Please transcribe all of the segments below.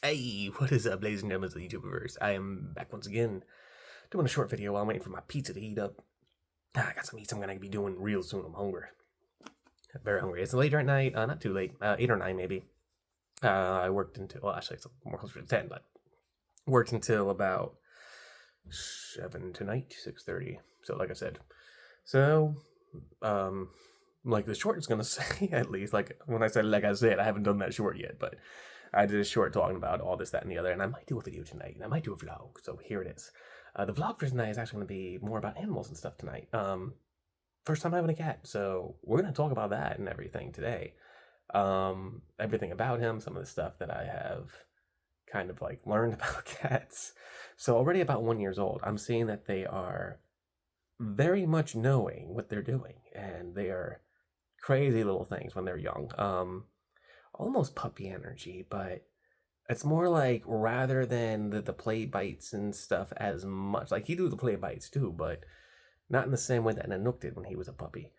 Hey, what is up, ladies and gentlemen of the YouTubeverse? I am back once again, doing a short video while I'm waiting for my pizza to heat up. I got some eats I'm gonna be doing real soon. I'm hungry. Very hungry. It's later at night, not too late, 8 or 9 maybe. I worked until, well, actually it's more closer to 10, but worked until about 7 tonight, 6:30. So like I said, so, like the short is gonna say, at least, like when I said, like I said, I haven't done that short yet, but I did a short talking about all this, that, and the other, and I might do a video tonight, and I might do a vlog, so here it is. The vlog for tonight is actually going to be more about animals and stuff tonight. First time having a cat, so we're going to talk about that and everything today. Everything about him, some of the stuff that I have kind of like learned about cats. So already about 1 year old, I'm seeing that they are very much knowing what they're doing, and they are crazy little things when they're young. Almost puppy energy, but it's more like rather than the play bites and stuff as much. Like he do the play bites too, but not in the same way that Nanook did when he was a puppy.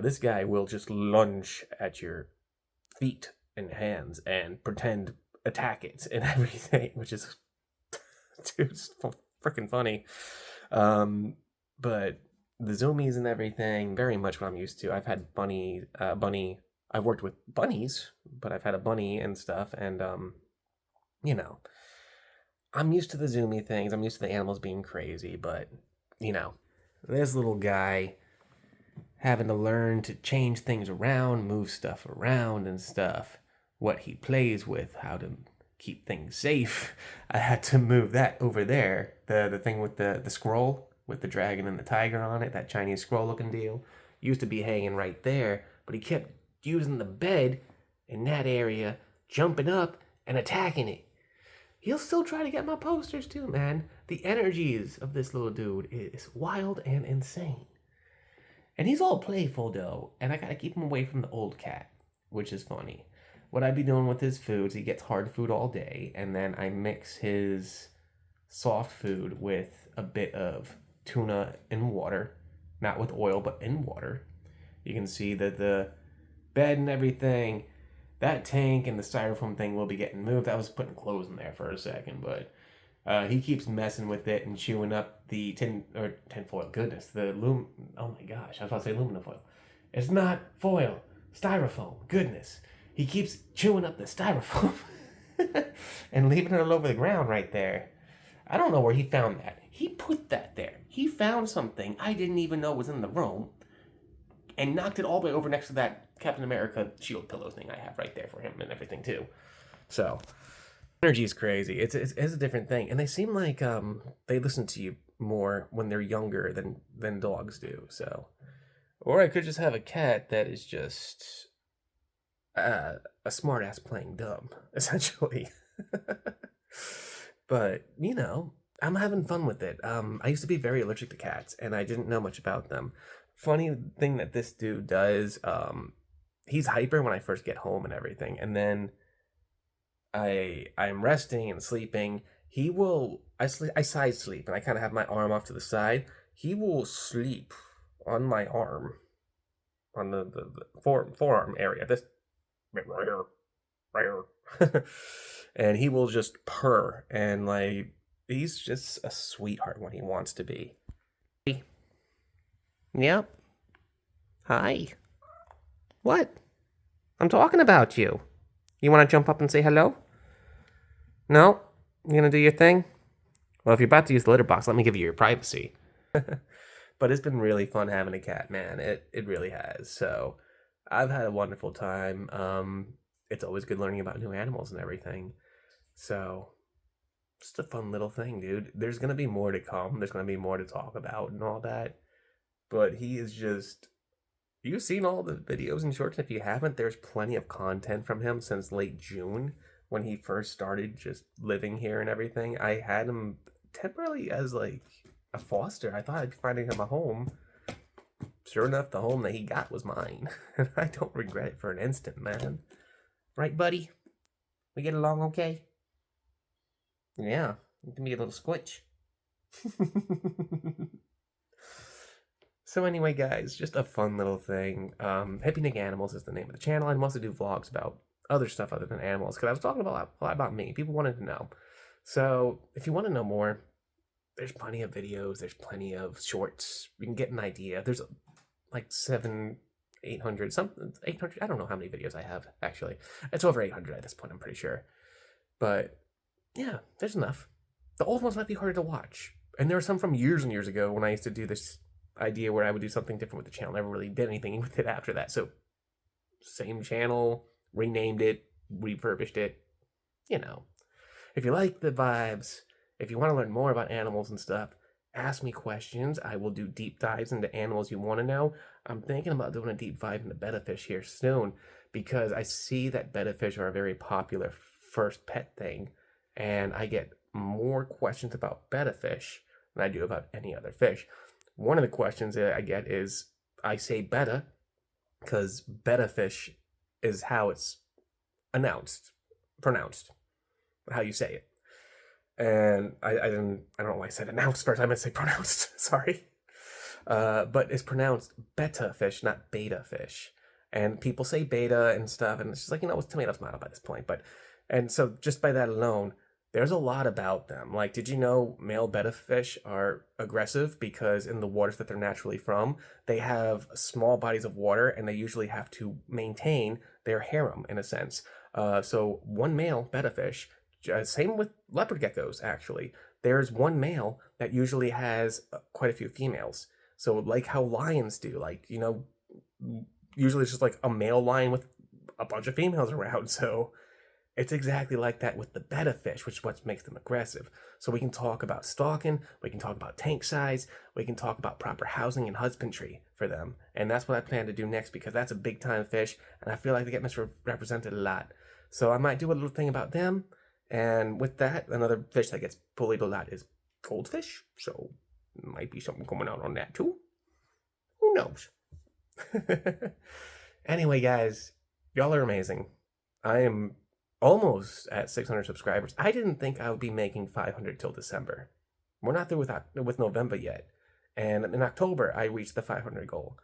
This guy will just lunge at your feet and hands and pretend attack it and everything, which is dude, freaking funny. But the zoomies and everything, very much what I'm used to. I've had bunny. I've worked with bunnies, but I've had a bunny and stuff, and you know, I'm used to the zoomy things. I'm used to the animals being crazy, but this little guy having to learn to change things around, move stuff around and stuff. What he plays with, how to keep things safe. I had to move that over there. The thing with the scroll with the dragon and the tiger on it, that Chinese scroll looking deal, used to be hanging right there, but he kept using the bed in that area, jumping up and attacking it. He'll still try to get my posters too, man. The energies of this little dude is wild and insane. And he's all playful though, and I gotta keep him away from the old cat, which is funny. What I be doing with his foods, he gets hard food all day, and then I mix his soft food with a bit of tuna in water, not with oil, but in water. You can see that the bed and everything, that tank and the styrofoam thing will be getting moved. I was putting clothes in there for a second, but he keeps messing with it and chewing up the tinfoil. Goodness, oh my gosh, I was about to say aluminum foil. It's not foil, styrofoam. Goodness, he keeps chewing up the styrofoam and leaving it all over the ground right there. I don't know where he found that. He put that there. He found something I didn't even know was in the room and knocked it all the way over next to that Captain America shield pillow thing I have right there for him and everything too. So energy is crazy. It's a different thing, and they seem like they listen to you more when they're younger than dogs do. So, or I could just have a cat that is just a smartass playing dumb, essentially. But I'm having fun with it. I used to be very allergic to cats, and I didn't know much about them. Funny thing that this dude does, he's hyper when I first get home and everything, and then I'm resting and sleeping. I side sleep, and I kind of have my arm off to the side. He will sleep on my arm, on the forearm area. This right here. And he will just purr, and like he's just a sweetheart when he wants to be. Yep. Hi. What? I'm talking about you. You want to jump up and say hello? No? You gonna do your thing? Well, if you're about to use the litter box, let me give you your privacy. But it's been really fun having a cat, man. It really has. So I've had a wonderful time. It's always good learning about new animals and everything. So just a fun little thing, dude. There's gonna be more to come. There's gonna be more to talk about and all that. But he is just, you've seen all the videos and shorts. If you haven't, there's plenty of content from him since late June when he first started just living here and everything. I had him temporarily as like a foster. I thought I'd be finding him a home. Sure enough, the home that he got was mine. And I don't regret it for an instant, man. Right, buddy? We get along okay? Yeah, give me a little squitch. So anyway, guys, just a fun little thing. Hippie Animals is the name of the channel. I mostly do vlogs about other stuff other than animals, because I was talking a lot about me. People wanted to know. So if you want to know more, there's plenty of videos. There's plenty of shorts. You can get an idea. There's like 800, something, 800. I don't know how many videos I have, actually. It's over 800 at this point, I'm pretty sure. But yeah, there's enough. The old ones might be harder to watch. And there are some from years and years ago when I used to do this idea where I would do something different with the channel. Never really did anything with it after that. So, same channel, renamed it, refurbished it. You know, if you like the vibes, if you want to learn more about animals and stuff, ask me questions. I will do deep dives into animals you want to know. I'm thinking about doing a deep dive into betta fish here soon because I see that betta fish are a very popular first pet thing, and I get more questions about betta fish than I do about any other fish. One of the questions that I get is I say betta because betta fish is how it's pronounced, how you say it. And I don't know why I said announced first. I meant to say pronounced. Sorry. But it's pronounced betta fish, not beta fish. And people say beta and stuff, and it's just like, it's tomato by this point. And so just by that alone, there's a lot about them. Like, did you know male betta fish are aggressive because in the waters that they're naturally from, they have small bodies of water and they usually have to maintain their harem in a sense. So one male betta fish, same with leopard geckos actually, there's one male that usually has quite a few females. So like how lions do, like, usually it's just like a male lion with a bunch of females around. So it's exactly like that with the betta fish, which is what makes them aggressive. So we can talk about stalking, we can talk about tank size, we can talk about proper housing and husbandry for them. And that's what I plan to do next because that's a big time fish and I feel like they get misrepresented a lot. So I might do a little thing about them. And with that, another fish that gets bullied a lot is goldfish. So might be something coming out on that too. Who knows? Anyway, guys, y'all are amazing. I am almost at 600 subscribers. I didn't think I would be making 500 till December. We're not through with November yet. And in October, I reached the 500 goal.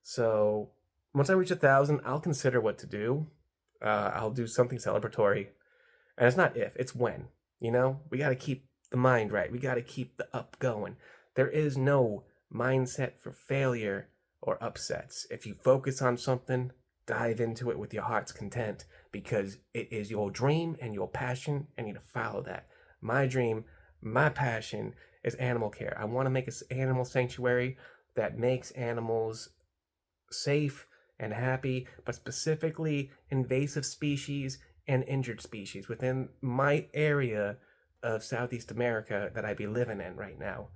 So once I reach 1,000, I'll consider what to do. I'll do something celebratory. And it's not if, it's when. We got to keep the mind right. We got to keep the up going. There is no mindset for failure or upsets. If you focus on something, dive into it with your heart's content because it is your dream and your passion and you need to follow that. My dream, my passion is animal care. I want to make an animal sanctuary that makes animals safe and happy, but specifically invasive species and injured species within my area of Southeast America that I be living in right now.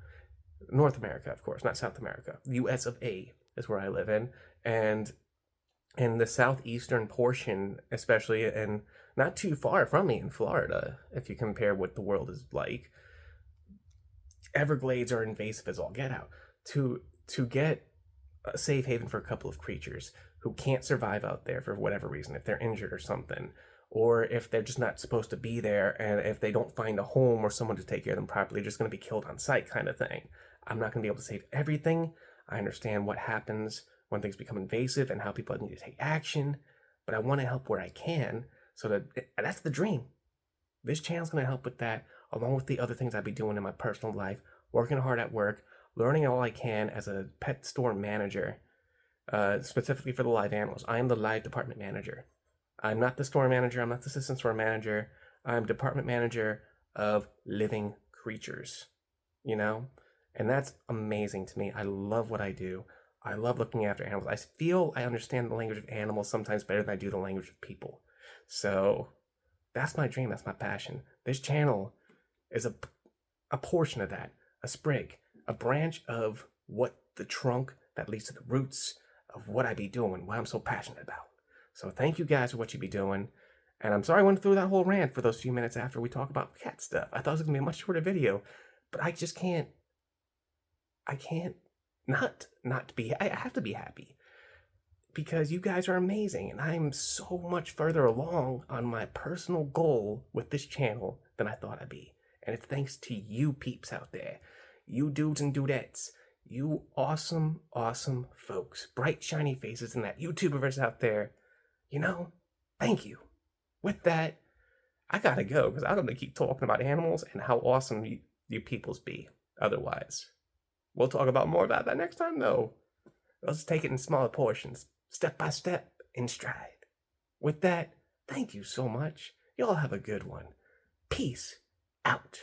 North America, of course, not South America. US of A is where I live in. And in the southeastern portion, especially, and not too far from me in Florida, if you compare what the world is like, Everglades are invasive as all get out. To get a safe haven for a couple of creatures who can't survive out there for whatever reason, if they're injured or something, or if they're just not supposed to be there, and if they don't find a home or someone to take care of them properly, they're just going to be killed on sight kind of thing. I'm not going to be able to save everything. I understand what happens when things become invasive and how people need to take action, but I want to help where I can, so that's the dream. This channel's going to help with that, along with the other things I'll be doing in my personal life, working hard at work, learning all I can as a pet store manager, specifically for the live animals. I am the live department manager. I'm not the store manager, I'm not the assistant store manager, I'm department manager of living creatures, And that's amazing to me. I love what I do. I love looking after animals. I feel I understand the language of animals sometimes better than I do the language of people. So that's my dream, that's my passion. This channel is a portion of that, a sprig, a branch of what the trunk that leads to the roots of what I be doing, what I'm so passionate about. So thank you guys for what you be doing. And I'm sorry I went through that whole rant for those few minutes after we talk about cat stuff. I thought it was going to be a much shorter video, but I just can't. I can't not be. I have to be happy because you guys are amazing, and I'm so much further along on my personal goal with this channel than I thought I'd be. And it's thanks to you peeps out there, you dudes and dudettes, you awesome, awesome folks, bright, shiny faces in that YouTuberverse out there. Thank you. With that, I gotta go because I'm gonna keep talking about animals and how awesome you peoples be. Otherwise, we'll talk about more about that next time, though. Let's take it in smaller portions, step by step, in stride. With that, thank you so much. Y'all have a good one. Peace out.